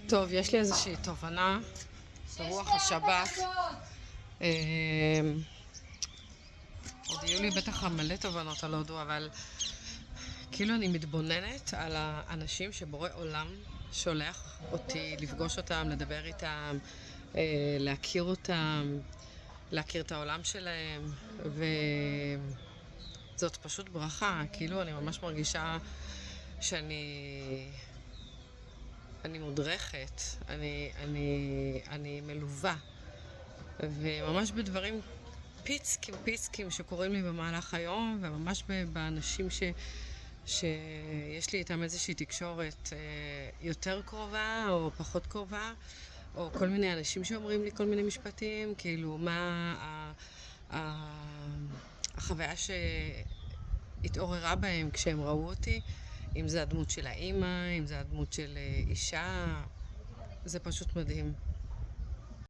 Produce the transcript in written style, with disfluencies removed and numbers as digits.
טוב, יש לי איזושהי תובנה ברוח השבת. עוד יהיו לי בטח מלא תובנות על הודו, אבל כאילו אני מתבוננת על האנשים שבורא עולם שולח אותי לפגוש אותם, לדבר איתם, להכיר אותם, להכיר את העולם שלהם, וזאת פשוט ברכה. כאילו אני ממש מרגישה שאני מודרכת, אני מלווה, וממש בדברים פיצקים שקורים לי במהלך היום, וממש באנשים שיש לי איתם איזושהי תקשורת יותר קרובה או פחות קרובה, או כל מיני אנשים שאומרים לי כל מיני משפטים, כאילו מה החוויה שהתעוררה בהם כשהם ראו אותי, אם זה הדמות של האימא, אם זה הדמות של אישה. זה פשוט מדהים.